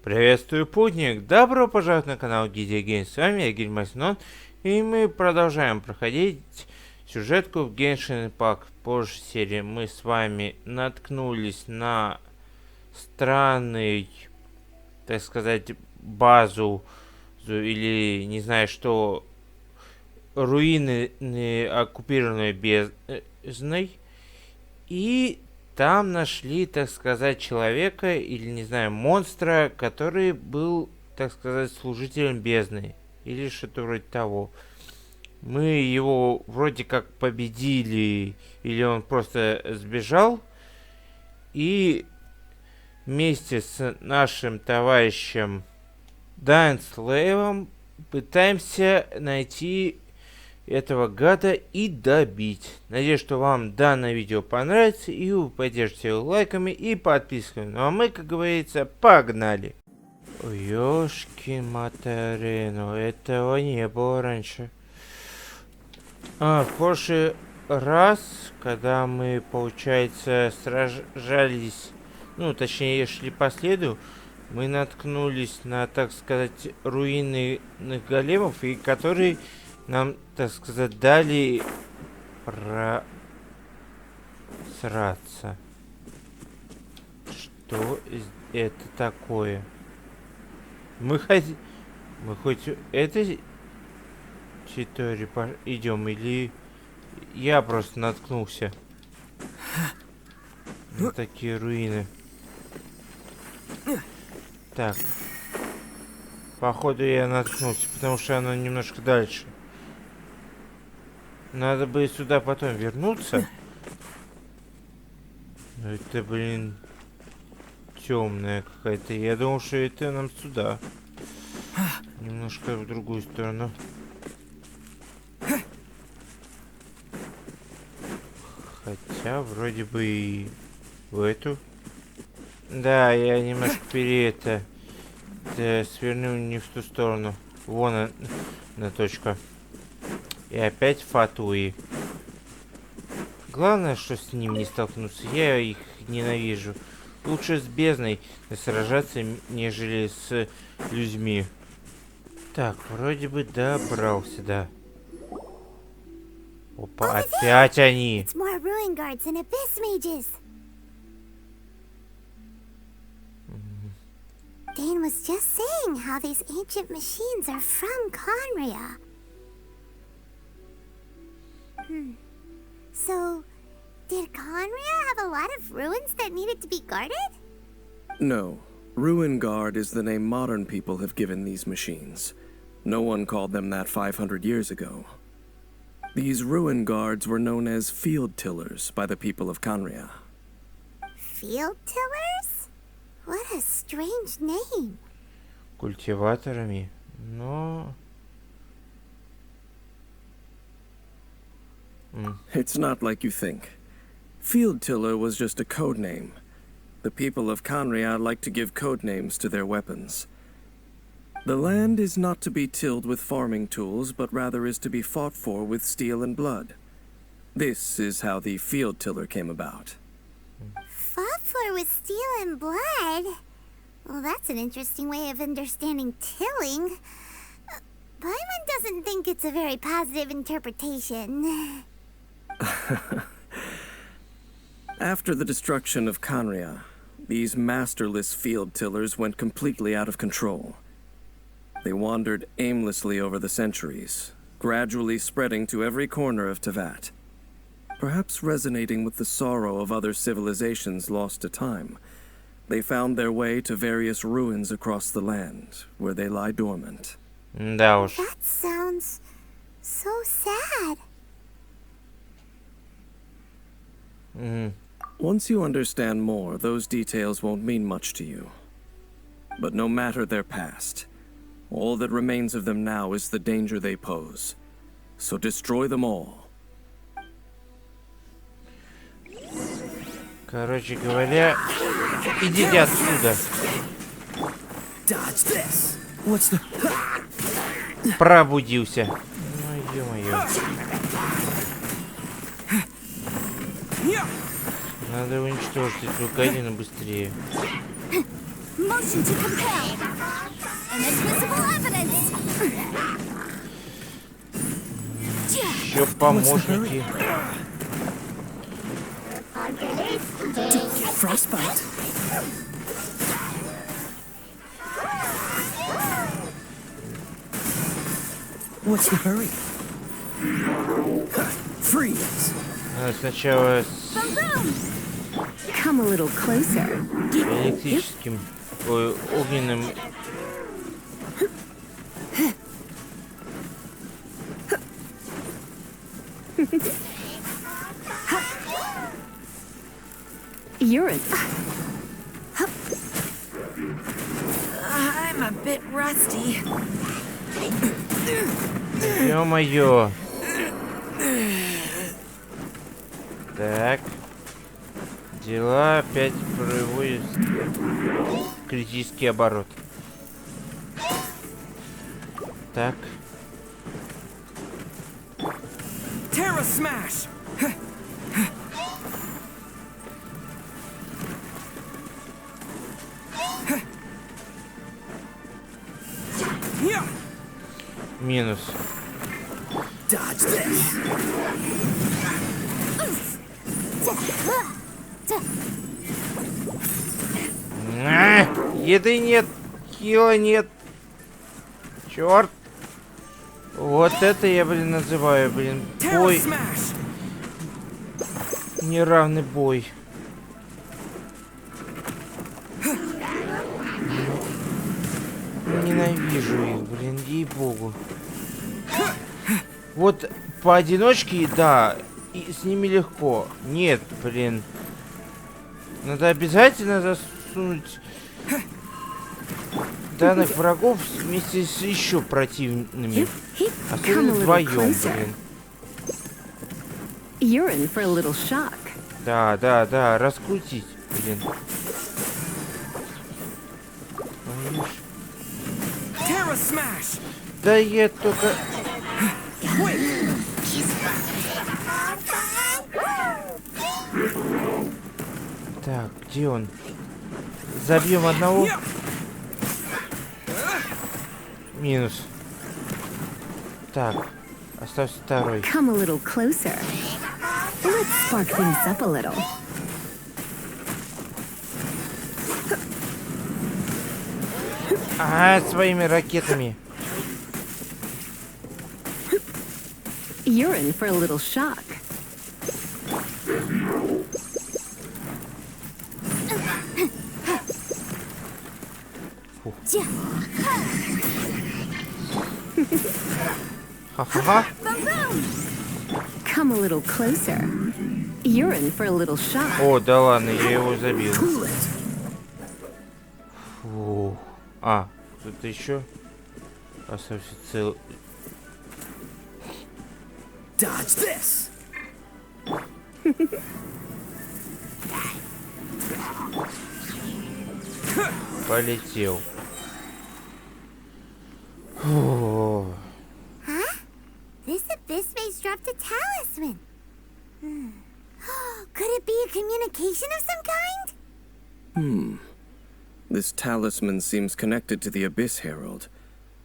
Приветствую, путник! Добро пожаловать на канал Гильдия. С вами я, Гильдия, и мы продолжаем проходить сюжетку в Genshin Impact. В прошлой серии мы с вами наткнулись на странный, так сказать, базу, или не знаю что, руины, оккупированные бездной, и там нашли, так сказать, человека, или, не знаю, монстра, который был, так сказать, служителем бездны. Или что-то вроде того. Мы его вроде как победили, или он просто сбежал. И вместе с нашим товарищем Дайнслейвом пытаемся найти этого гада и добить. Надеюсь, что вам данное видео понравится, и вы поддержите его лайками и подписками. Ну а мы, как говорится, погнали. Ёшкин материну, этого не было раньше. В прошлый раз, когда мы, получается, сражались, ну точнее шли по следу, мы наткнулись на, так сказать, руины големов, и которые нам, так сказать, дали просраться. Что это такое? Мы хоть это территорию идем, или я просто наткнулся на такие руины? Так, походу я наткнулся, потому что оно немножко дальше. Надо бы сюда потом вернуться. Но это, блин, темная какая-то. Я думал, что это нам сюда. Немножко в другую сторону. Хотя, вроде бы и в эту. Да, я немножко свернул не в ту сторону. Вон на точка. И опять фатуи. Главное, что с ним не столкнуться. Я их ненавижу. Лучше с бездной сражаться, нежели с людьми. Так, вроде бы добрался, да. Опа, опять они. Dane was just saying how these ancient machines are from Conria. So, did Conria have a lot of ruins that needed to be guarded? No. Ruin Guard is the name modern people have given these machines. No one called them that 500 years ago. These Ruin Guards were known as Field Tillers by the people of Conria. Field Tillers? What a strange name. Культиваторами, но... It's not like you think. Field Tiller was just a code name. The people of Conria like to give code names to their weapons. The land is not to be tilled with farming tools, but rather is to be fought for with steel and blood. This is how the Field Tiller came about. Fought for with steel and blood? Well, that's an interesting way of understanding tilling. Paimon doesn't think it's a very positive interpretation. After the destruction of Conria, these masterless field tillers went completely out of control. They wandered aimlessly over the centuries, gradually spreading to every corner of Teyvat. Perhaps resonating with the sorrow of other civilizations lost to time, they found their way to various ruins across the land, where they lie dormant. Да уж. That sounds so sad. Once you understand more, those details won't mean much to you. But no matter their past, all that remains of them now is the danger they pose. So destroy them all. Короче говоря, идите отсюда. Пробудился. Ну, ё-моё. Надо уничтожить эту гадину быстрее. Action to compel. Inadmissible evidence. Еще помощники. Frostbite. What's the hurry? Freeze. Надо сначала с Come a little closer. электрическим, ой, огненным. Urine. I'm a bit rusty. Ё-моё. Так. Дела опять проводят критический оборот. Так. Terra Smash. Минус. Dodge this. Еды нет, хила нет. Черт. Вот это я, блин, называю, блин, бой. Неравный бой. Ненавижу их, блин, ей-богу. Вот поодиночке, да, и с ними легко. Нет, блин. Надо обязательно засунуть данных врагов вместе с еще противными. Особенно вдвоем, блин. Urine for a little shock. Да, да, да, раскрутить, блин. Да я только... Так, где он? Забьем одного. Минус. Так, остался второй. Come a little closer. Let's spark things up a little. Ага, своими ракетами. Urine for a little shock. Ха-ха-ха. Come a little closer. Urine for a little shock. О, да ладно, я его забил. Фу. А, кто-то еще остался цел. Dodge this. Полетел. Фу. Huh? This abyss maze dropped a talisman. Could it be a communication of some kind? This talisman seems connected to the Abyss Herald.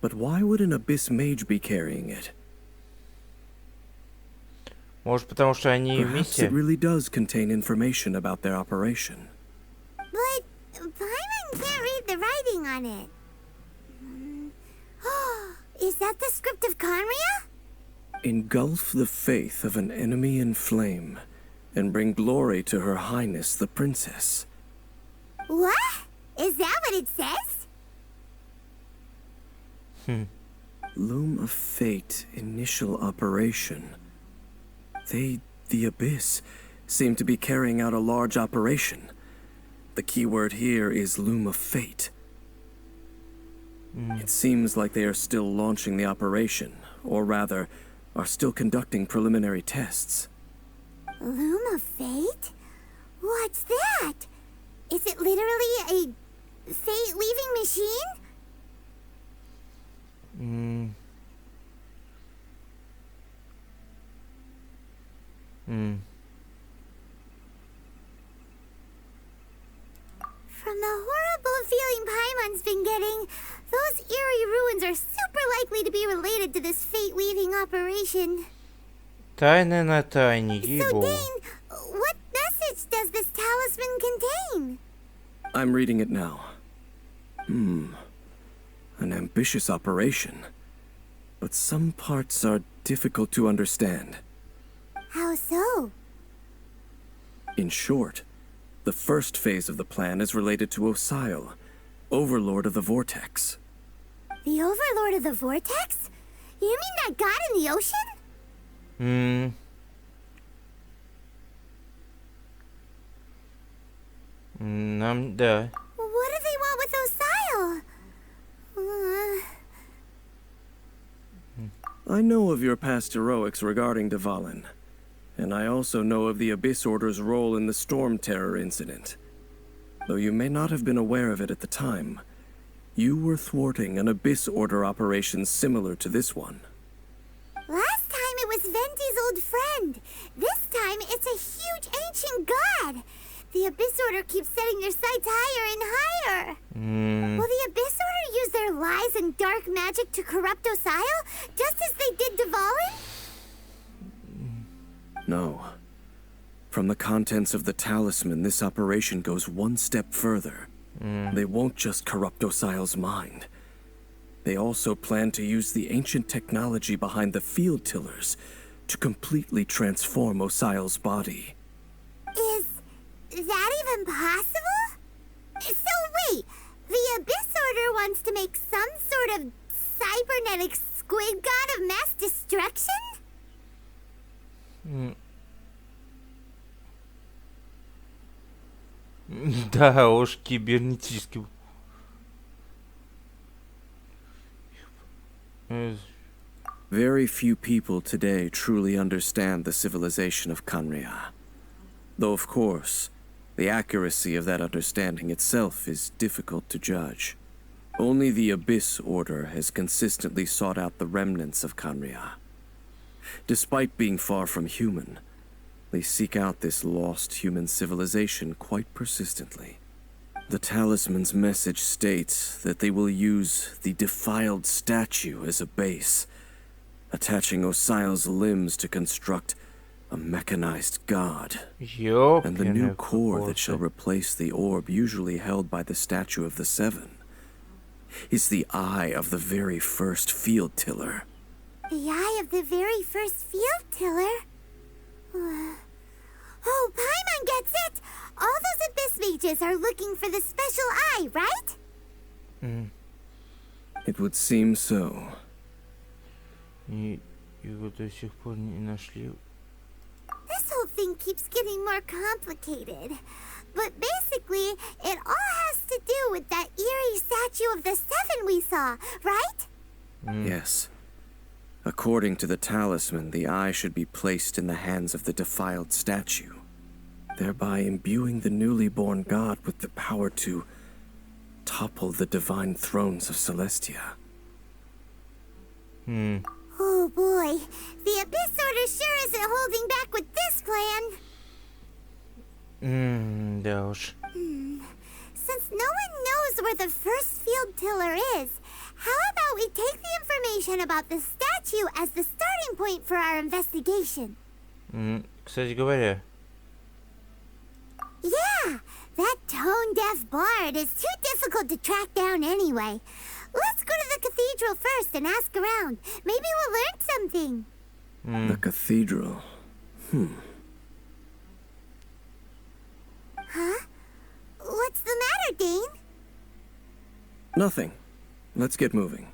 But why would an Abyss Mage be carrying it? Может, потому что они Perhaps вместе? it really does contain information about their operation. But Paimon can't read the writing on it. Is that the script of Conria? Engulf the faith of an enemy in flame, and bring glory to Her Highness the Princess. What? Is that what it says? Loom of Fate initial operation. They, the Abyss, seem to be carrying out a large operation. The key word here is Loom of Fate. It seems like they are still launching the operation, or rather, are still conducting preliminary tests. Loom of Fate? What's that? Is it literally a fate-leaving machine? From the horrible feeling Paimon Paimon's been getting. Those eerie ruins are super likely to be related to this fate-weaving operation. Тайна на тайне, So, ей-богу. Dane, what message does this talisman contain? I'm reading it now. An ambitious operation. But some parts are difficult to understand. How so? In short, the first phase of the plan is related to Osile, Overlord of the Vortex. The Overlord of the Vortex? You mean that god in the ocean? Да. What do they want with Osile? I know of your past heroics regarding Dvalin, and I also know of the Abyss Order's role in the Storm Terror incident. Though you may not have been aware of it at the time, you were thwarting an Abyss Order operation similar to this one. Last time it was Venti's old friend. This time it's a huge ancient god. The Abyss Order keeps setting their sights higher and higher. Will the Abyss Order use their lies and dark magic to corrupt Osile, just as they did Dvalin? No. From the contents of the talisman, this operation goes one step further. They won't just corrupt Osile's mind. They also plan to use the ancient technology behind the field tillers to completely transform Osile's body. Is that even possible? So wait, the Abyss Order wants to make some sort of cybernetic squid god of mass destruction? Да уж, кибернетический. Very few people today truly understand the civilization of Kanria. Though, of course, the accuracy of that understanding itself is difficult to judge. Only the Abyss Order has consistently sought out the remnants of Kanria. Despite being far from human, they seek out this lost human civilization quite persistently. The talisman's message states that they will use the defiled statue as a base, attaching Osile's limbs to construct a mechanized god. And the new core that shall replace the orb usually held by the statue of the Seven is the eye of the very first field tiller. The eye of the very first field tiller? Oh, Paimon gets it! All those Abyss mages are looking for the special eye, right? It would seem so. И его до сих пор не нашли. This whole thing keeps getting more complicated. But basically, it all has to do with that eerie statue of the Seven we saw, right? Yes. According to the talisman, the eye should be placed in the hands of the defiled statue, thereby imbuing the newly born god with the power to topple the divine thrones of Celestia. Oh boy, the Abyss Order sure isn't holding back with this plan. Да уж. Since no one knows where the first field tiller is, how about we take the information about the statue as the starting point for our investigation? Кстати говоря. Yeah, that tone-deaf bard is too difficult to track down anyway. Let's go to the cathedral first and ask around. Maybe we'll learn something. The cathedral. Huh? What's the matter, Dane? Nothing. Let's get moving.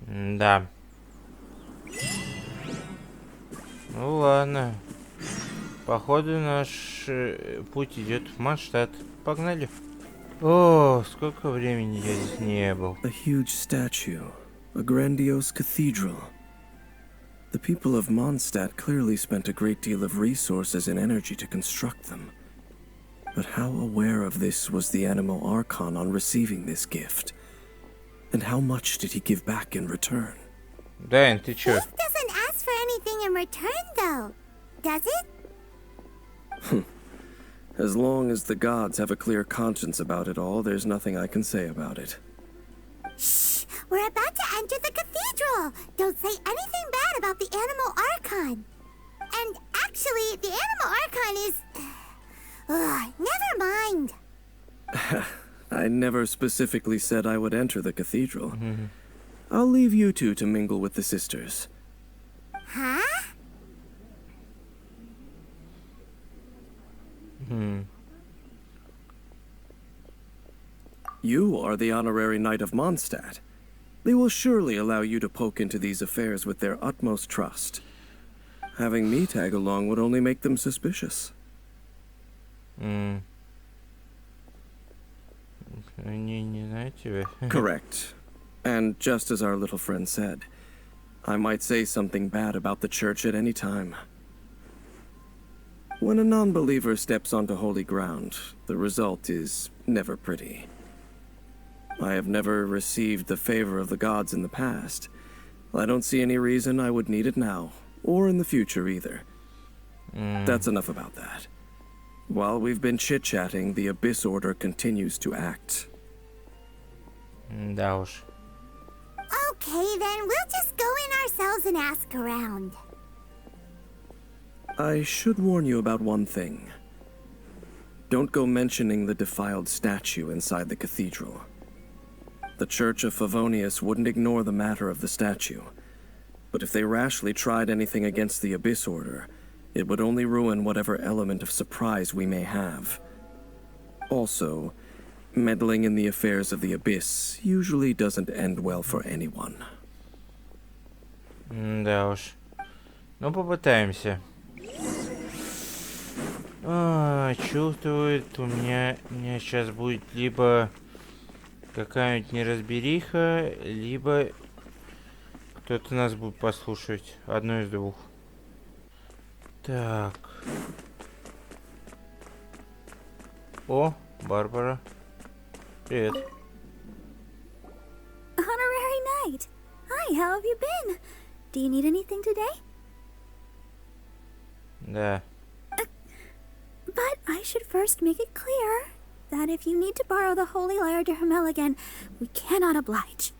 Да. Ну ладно. Походу наш путь идет в Манштадт. Погнали. О, сколько времени я здесь не был. A huge statue. A grandiose cathedral. The people of Mondstadt clearly spent a great deal of resources and energy to construct them. But how aware of this was the Animal Archon on receiving this gift? And how much did he give back in return? Дайн, ты чё? It doesn't ask for anything in return, though, does it? As long as the gods have a clear conscience about it all, there's nothing I can say about it. Shh! We're about to enter the cathedral! Don't say anything bad about the Animal Archon! And actually, the Animal Archon is... never mind! I never specifically said I would enter the cathedral. I'll leave you two to mingle with the sisters. Huh? You are the honorary Knight of Mondstadt. They will surely allow you to poke into these affairs with their utmost trust. Having me tag along would only make them suspicious. Они не знают тебя. Correct. And just as our little friend said, I might say something bad about the church at any time. When a non-believer steps onto holy ground, the result is never pretty. I have never received the favor of the gods in the past. I don't see any reason I would need it now, or in the future either. That's enough about that. While we've been chit-chatting, the Abyss Order continues to act. Да уж. Okay, then we'll just go in ourselves and ask around. I should warn you about one thing. Don't go mentioning the defiled statue inside the cathedral. The Church of Favonius wouldn't ignore the matter of the statue. But if they rashly tried anything against the Abyss Order, it would only ruin whatever element of surprise we may have. Also, meddling in the affairs of the Abyss usually doesn't end well for anyone. Да уж. Ну, попытаемся. Чувствует, у меня сейчас будет либо какая-нибудь неразбериха, либо кто-то нас будет послушать. Одно из двух. Так. О, Барбара. Привет. Honorary Knight. Hi, how have you been? Do you need anything today? Да. But I should first make it clear that if you need to borrow the Holy Lyre to Hermel again, we cannot oblige.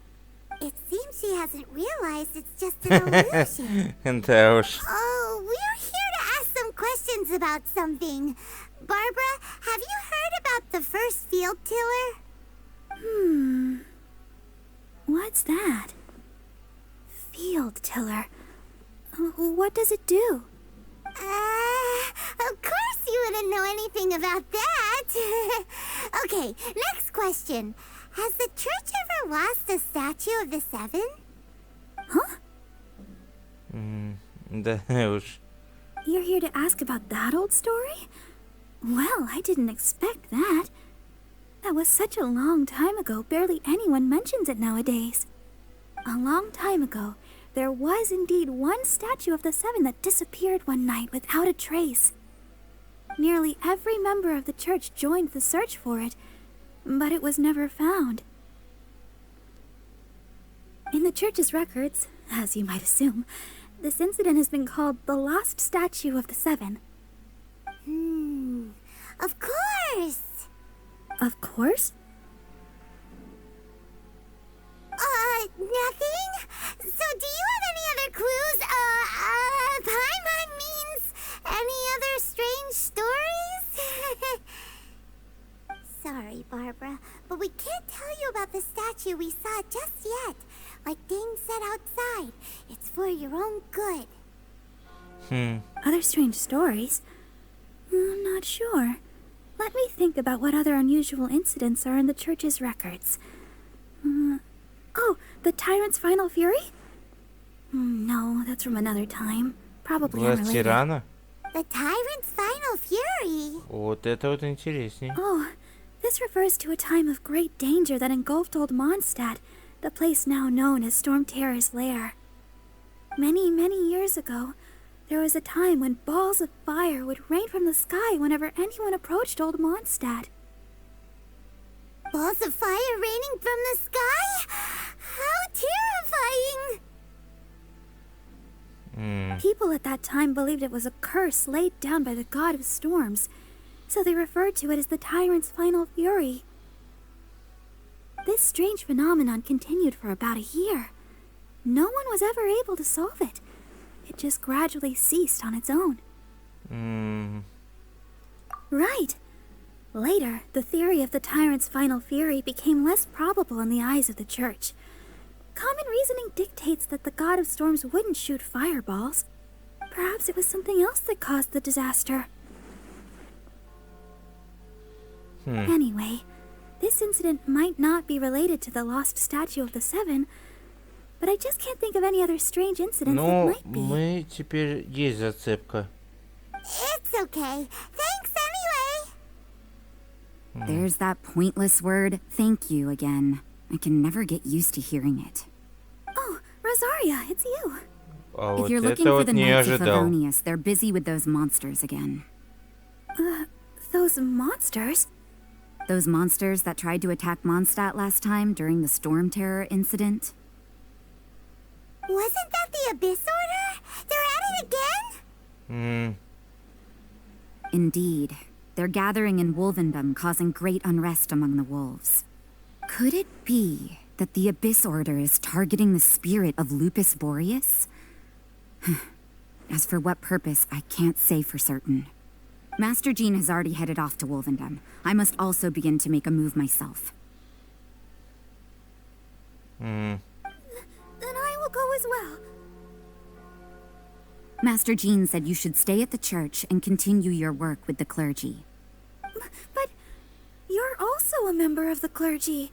It seems she hasn't realized it's just an illusion. Да уж. Oh, we're here to ask some questions about something. Barbara, have you heard about the first field tiller? What's that? Field tiller. What does it do? Of course you wouldn't know anything about that. Okay, next question. Has the church ever lost a statue of the Seven? Huh? Да уж. You're here to ask about that old story? Well, I didn't expect that. That was such a long time ago, barely anyone mentions it nowadays. A long time ago, there was indeed one statue of the Seven that disappeared one night without a trace. Nearly every member of the church joined the search for it, but it was never found. In the church's records, as you might assume, this incident has been called the Lost Statue of the Seven. Of course. Of course? Nothing? So do you have any other clues? Paimon means any other strange stories? Sorry, Barbara, but we can't tell you about the statue we saw just yet. Like Dane said outside, it's for your own good. Other strange stories? I'm not sure. Let me think about what other unusual incidents are in the church's records. Oh, the tyrant's final fury? No, that's from another time. Probably Власть unrelated. тирана? The tyrant's final fury? Вот это вот интересней. Oh, this refers to a time of great danger that engulfed old Mondstadt, the place now known as Storm Terror's lair. Many, many years ago, there was a time when balls of fire would rain from the sky whenever anyone approached old Mondstadt. Balls of fire raining from the sky? How terrifying! People at that time believed it was a curse laid down by the god of storms. so they referred to it as the Tyrant's Final Fury. This strange phenomenon continued for about a year. No one was ever able to solve it. It just gradually ceased on its own. Right. Later, the theory of the Tyrant's Final Fury became less probable in the eyes of the Church. Common reasoning dictates that the God of Storms wouldn't shoot fireballs. Perhaps it was something else that caused the disaster. Anyway, this incident might not be related to the lost statue of the Seven, but I just can't think of any other strange incidents that Ну, might be. мы теперь есть зацепка. It's okay. Thanks anyway. There's that pointless word, thank you, again. I can never get used to hearing it. Oh, Rosaria, it's you. А If вот you're looking это for вот the не Knights of ожидал. Favonius, they're busy with those monsters again. Those monsters? Those monsters that tried to attack Mondstadt last time during the Storm Terror incident? Wasn't that the Abyss Order? They're at it again? Indeed. They're gathering in Wolvendom, causing great unrest among the wolves. Could it be that the Abyss Order is targeting the spirit of Lupus Boreas? As for what purpose, I can't say for certain. Master Jean has already headed off to Wolvendom. I must also begin to make a move myself. Then I will go as well. Master Jean said you should stay at the church and continue your work with the clergy. But you're also a member of the clergy.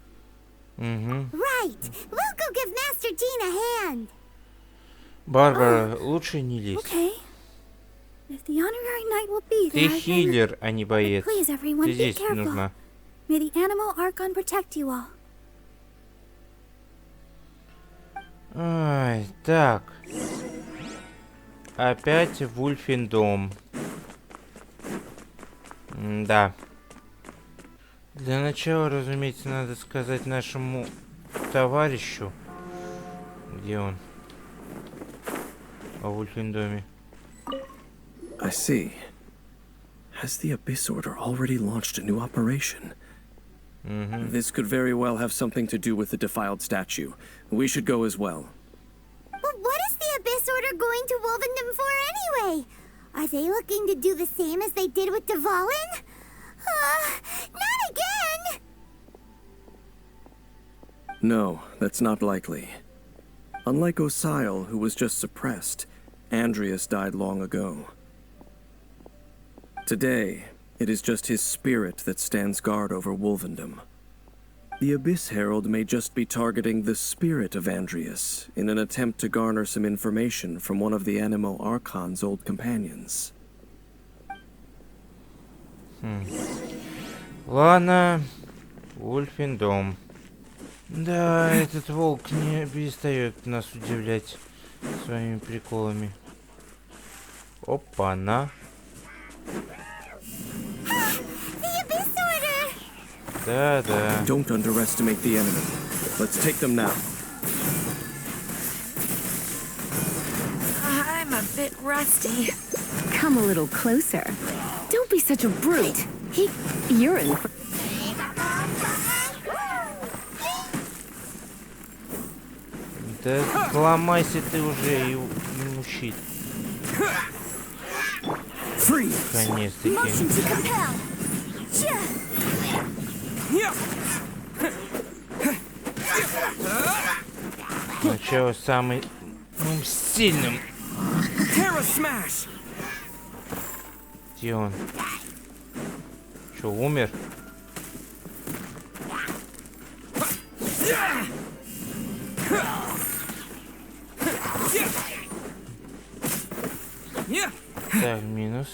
Right. We'll go give Master Jean a hand. Барбара, лучше не лезь. Okay. If the honorary knight will be Ты there, then... хиллер, а не боец. Please, everyone, Ты be здесь careful. нужна. May the animal Archon protect you all. Ай, так. Опять Вульфендом. Да. Для начала, разумеется, надо сказать нашему товарищу. Где он? О Вульфендоме. I see. Has the Abyss Order already launched a new operation? This could very well have something to do with the defiled statue. We should go as well. But what is the Abyss Order going to Wolvendom for anyway? Are they looking to do the same as they did with Dvalin? Not again! No, that's not likely. Unlike Osile, who was just suppressed, Andreas died long ago. Today, it is just his spirit that stands guard over Wolvendom. The Abyss Herald may just be targeting the spirit of Andreas in an attempt to garner some information from one of the Animo Archon's old companions. Ладно. Вульфендом. Да, этот волк не перестает нас удивлять своими приколами. Опа-на. The Abyss Order! Да-да. Don't underestimate the enemy. Let's take them now. I'm a bit rusty. Come a little closer. Don't be such a brute. You're in for... Да сломайся ты уже и мучить. Наконец-таки. Motion to compel! Сначала самый сильным. Где он? Что, умер? Так, минус.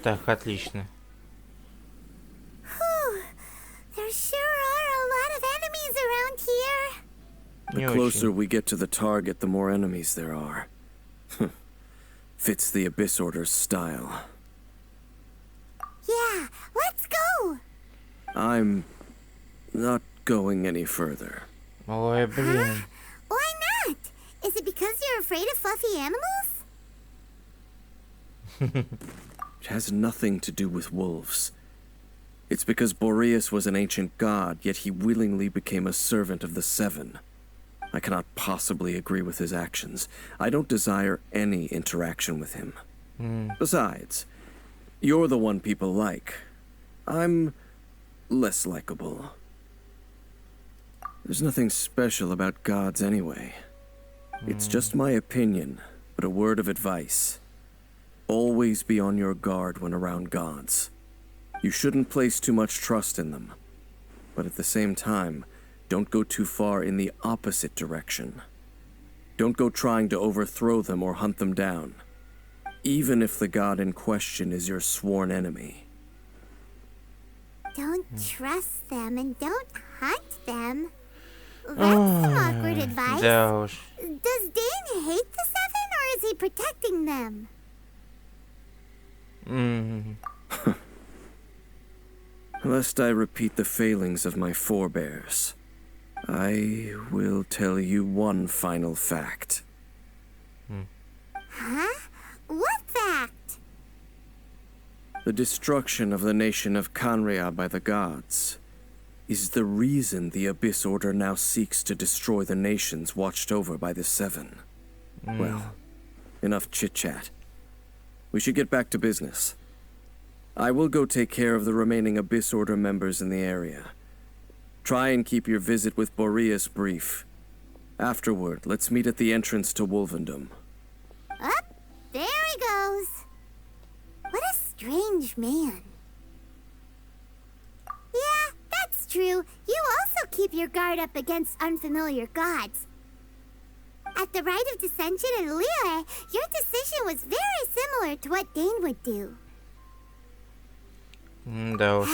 Так, отлично. There sure are a lot of enemies around here. The Не closer очень. we get to the target, the more enemies there are. Fits the Abyss Order's style. Yeah, let's go! I'm not going any further. Ой, блин. Why not? Is it because you're afraid of fluffy animals? It has nothing to do with wolves. It's because Boreas was an ancient god, yet he willingly became a servant of the Seven. I cannot possibly agree with his actions. I don't desire any interaction with him. Besides, you're the one people like. I'm less likable. There's nothing special about gods anyway. It's just my opinion, but a word of advice. Always be on your guard when around gods. You shouldn't place too much trust in them. But at the same time, don't go too far in the opposite direction. Don't go trying to overthrow them or hunt them down, even if the god in question is your sworn enemy. Don't trust them and don't hunt them. That's some awkward advice. Да уж. Does Dane hate the Seven, or is he protecting them? Lest I repeat the failings of my forebears, I will tell you one final fact. Huh? What fact? The destruction of the nation of Canria by the gods is the reason the Abyss Order now seeks to destroy the nations watched over by the Seven. Well, enough chit-chat. We should get back to business. I will go take care of the remaining Abyss Order members in the area. Try and keep your visit with Boreas brief. Afterward, let's meet at the entrance to Wolvendom. Up, there he goes. What a strange man. Yeah, that's true. You also keep your guard up against unfamiliar gods. At the Rite of Dissension in Liyue, your decision was very similar to what Dane would do. Да уж.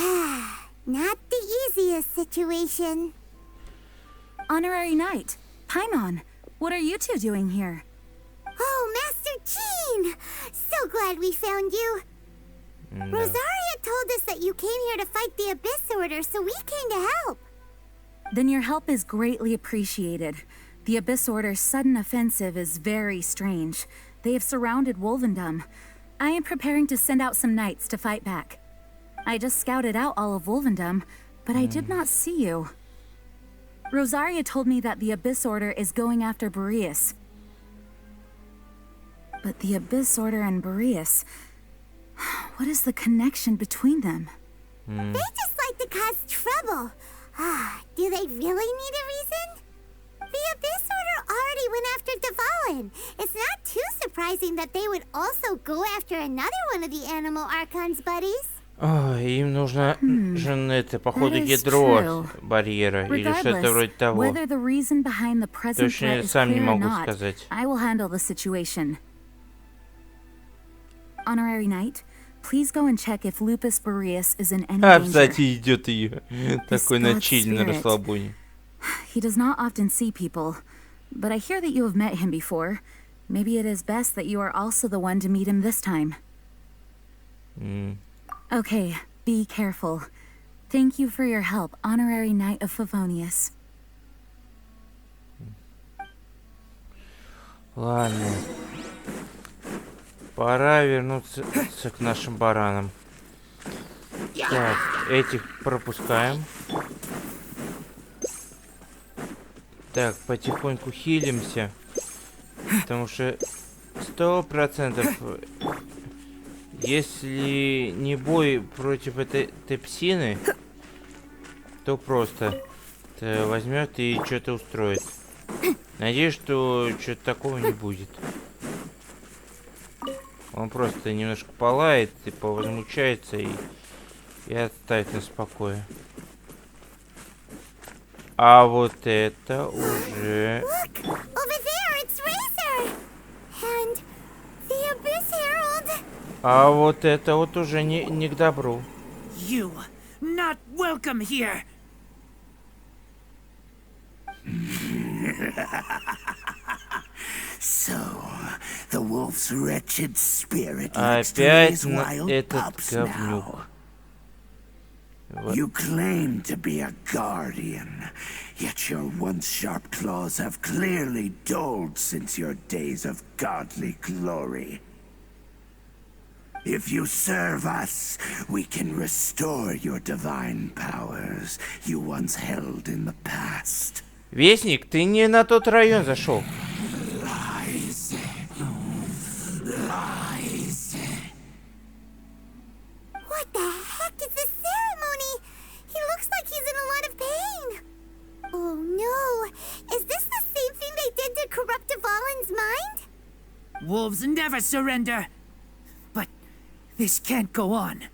Not the easiest situation. Honorary Knight, Paimon, what are you two doing here? Oh, Master Jean! So glad we found you. Rosaria told us that you came here to fight the Abyss Order, so we came to help. Then your help is greatly appreciated. The Abyss Order's sudden offensive is very strange. They have surrounded Wolvendom. I am preparing to send out some knights to fight back. I just scouted out all of Wolvendom, but I did not see you. Rosaria told me that the Abyss Order is going after Boreas. But the Abyss Order and Boreas... What is the connection between them? They just like to cause trouble. Do they really need a reason? The Abyss Order already went after Dvalin. It's not too surprising that they would also go after another one of the Animal Archon's buddies. Им нужно же это, походу, That is ядро true. барьера или что-то Regardless, вроде того. whether the reason behind the present Точно threat is сам не clear or могу not, сказать. I will handle the situation. Honorary Knight, please go and check if Lupus Boreas is in any danger. Кстати, идет ее. Такой на God's чиле, на spirit. расслабоне. He does not often see people, but I hear that you have met him before. Maybe it is best that you are also the one to meet him this time. Okay, be careful. Thank you for your help, Honorary Knight of Favonius. Ладно. Пора вернуться к нашим баранам. Так, этих пропускаем. Так, потихоньку хилимся. Потому что 100%, если не бой против этой псины, то просто возьмет и что-то устроит. Надеюсь, что что-то такого не будет. Он просто немножко полает, типа возмущается и оставит нас в покое. А вот это уже... Look! Over there, it's Razor! And the Abyss Herald! А вот это вот уже не к добру. You not welcome here. So, the wolf's wretched spirit likes to Опять raise wild этот pups говнюк. now. You claim to be a guardian, yet your once sharp claws have clearly dulled since your days of godly glory. If you serve us, we can restore your divine powers you once held in the past. Вестник, ты не на тот район зашел. Lies. Lies. What the heck is this ceremony? He looks like he's in a lot of pain. Oh no, is this the same thing they did to corrupt Dvalin's mind? Wolves never surrender. But this can't go on.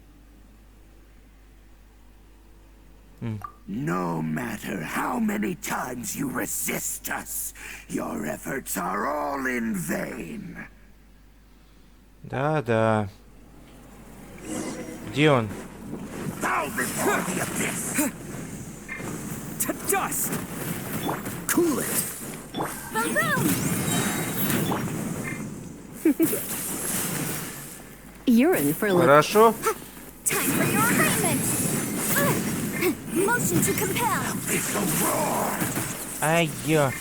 No matter how many times you resist us, your efforts are all in vain. Да-да. Где он? Bow before the abyss. To dust. Cool it. Boom boom! You're in for a little. Хорошо. Time for your agreement! Motion to compel! Ай-я.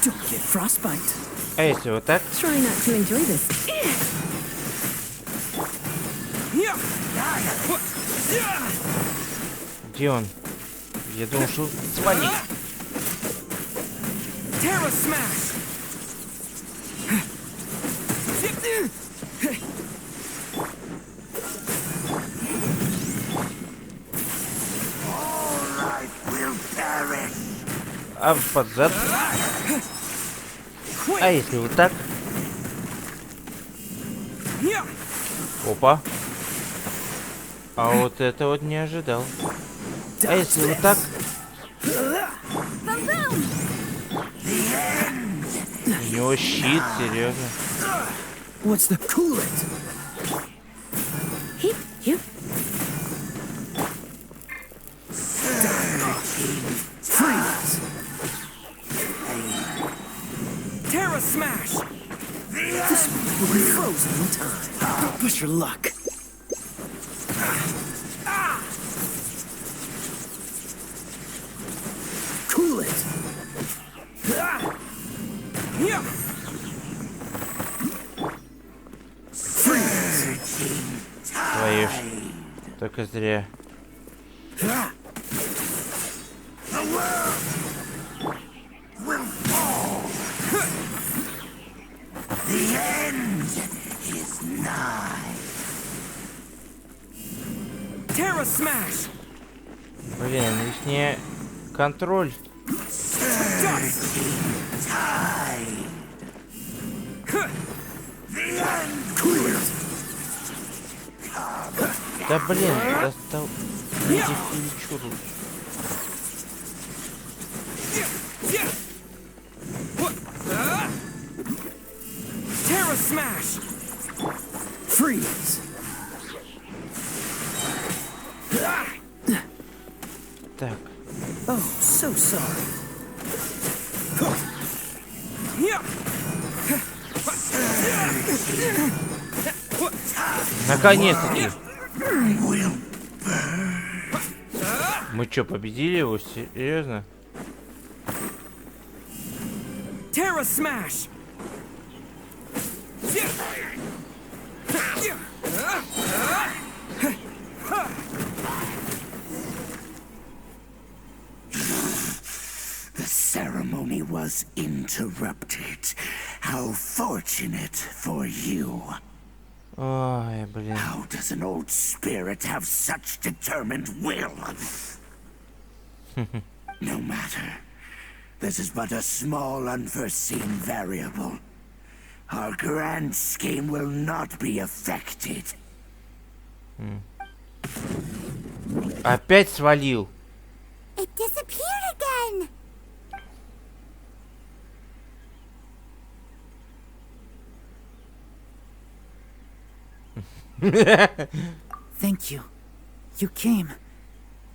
Don't get frostbite. А если вот так? Try not to enjoy this. Где он? Я думал, что свали. Terra smash. All life will perish. А под зад? А если вот так? Опа. А вот это вот не ожидал. А если вот так? У него щит, серьезно. What's the coolant? Hip, hip. Freeze. Terra smash. This will be frozen in time. Don't push your luck. Cool it. Твою ж. Только зря. Will fall. The end is nigh. Terra smash. Блин, лишний контроль. Да блин, достал. Иди к чуду. Terra smash. Freeze. Так. Oh, so sorry. Наконец-таки. Мы что, победили его? Серьезно? Terra smash. The ceremony was interrupted. How fortunate for you. Ой, блин. How does an old spirit have such determined will? No matter. This is but a small unforeseen variable. Our grand scheme will not be affected. Опять свалил. It disappeared again! Thank you. You came.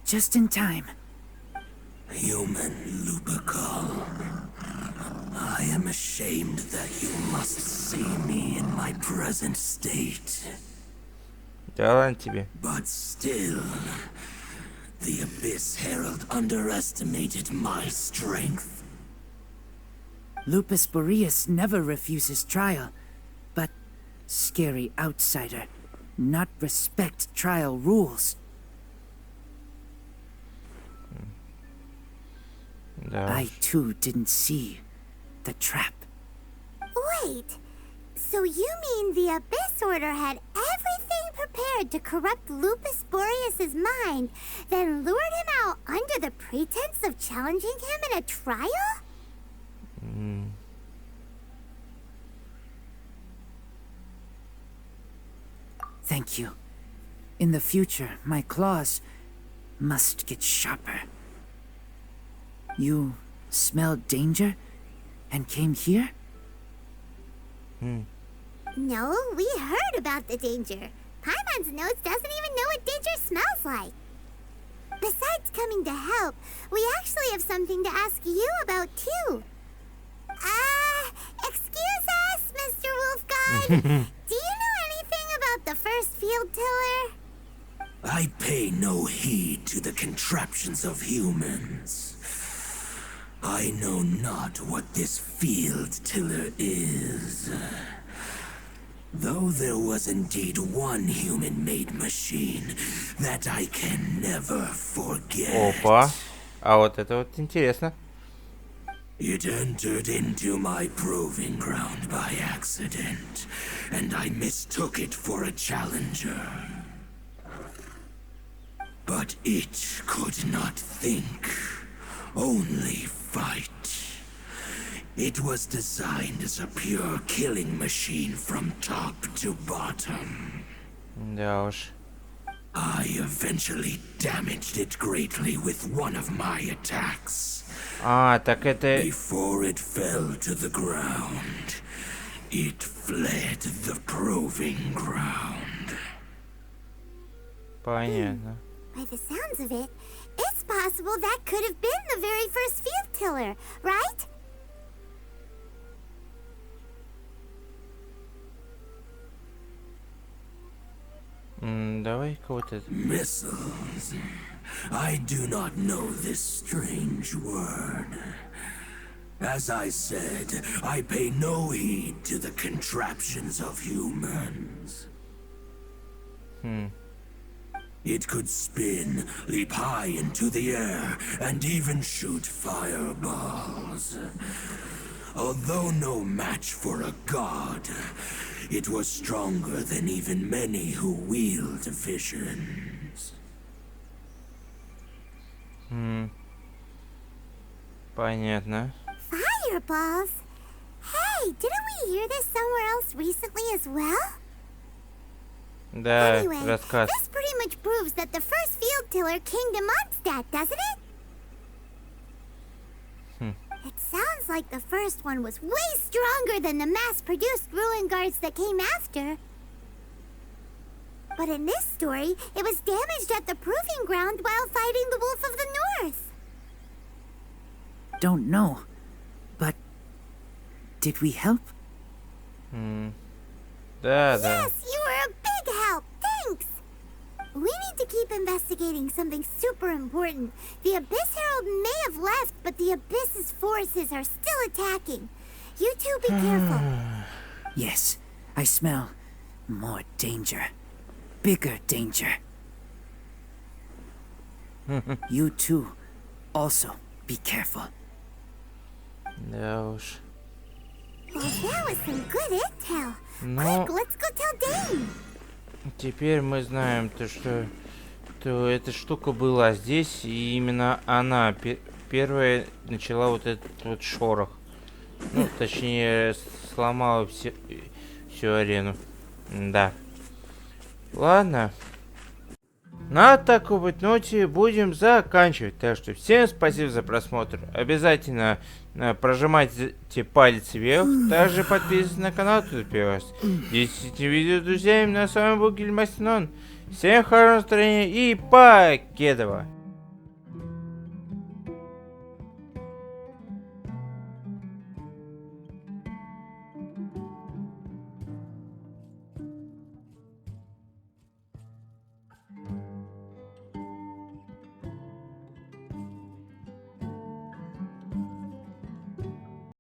Just in time. Human Lupercal. I am ashamed that you must see me in my present state. Да ладно тебе. But still, the Abyss Herald underestimated my strength. Lupus Boreas never refuses trial, but scary outsider, not respect trial rules. Да. I too didn't see the trap. Wait, so you mean the Abyss Order had everything prepared to corrupt Lupus Boreas' mind, then lured him out under the pretense of challenging him in a trial? Thank you. In the future, my claws must get sharper. You smelled danger and came here? No, we heard about the danger. Paimon's notes doesn't even know what danger smells like. Besides coming to help, we actually have something to ask you about too. Excuse us, Mr. Wolf God. Do you know anything about the first field tiller? I pay no heed to the contraptions of humans. I know not what this field tiller is. Though there was indeed one human-made machine that I can never forget. Опа. А вот это вот интересно. It entered into my proving ground by accident, and I mistook it for a challenger. But it could not think, only fight. It was designed as a pure killing machine from top to bottom. Да уж. I eventually damaged it greatly with one of my attacks. А, так это... Before it fell to the ground, it fled the proving ground. Понятно. By the sounds of it, it's possible that could have been the very first field tiller, right? Давай-ка вот это. Missiles. I do not know this strange word. As I said, I pay no heed to the contraptions of humans. It could spin, leap high into the air, and even shoot fireballs. Although no match for a god, it was stronger than even many who wield visions. Понятно. Fireballs? Hey, didn't we hear this somewhere else recently as well? Да, Anyway, рассказ. this pretty much proves that the first field tiller came to Mondstadt, doesn't it? It sounds like the first one was way stronger than the mass-produced ruin guards that came after. But in this story, it was damaged at the proving ground while fighting the Wolf of the North. Don't know. But did we help? Да, да. Yes, you were a big help. Thanks. We need to keep investigating something super important. The Abyss Herald may have left, but the Abyss's forces are still attacking. You two be careful. Yes, I smell more danger. Bigger danger. You too, also be careful. Да уж. Well, that was some good intel. Ну, Quick, let's go tell Dane. теперь мы знаем то, что эта штука была здесь, и именно она первая начала вот этот вот шорох. Ну, точнее, сломала всю арену. Да. Ладно. На такой вот ноте будем заканчивать. Так что всем спасибо за просмотр. Обязательно прожимайте палец вверх. Также подписывайтесь на канал, тут пивас. Делитесь этим видео с друзьями. На с вами был Гильдия. Всем хорошего настроения и покедова!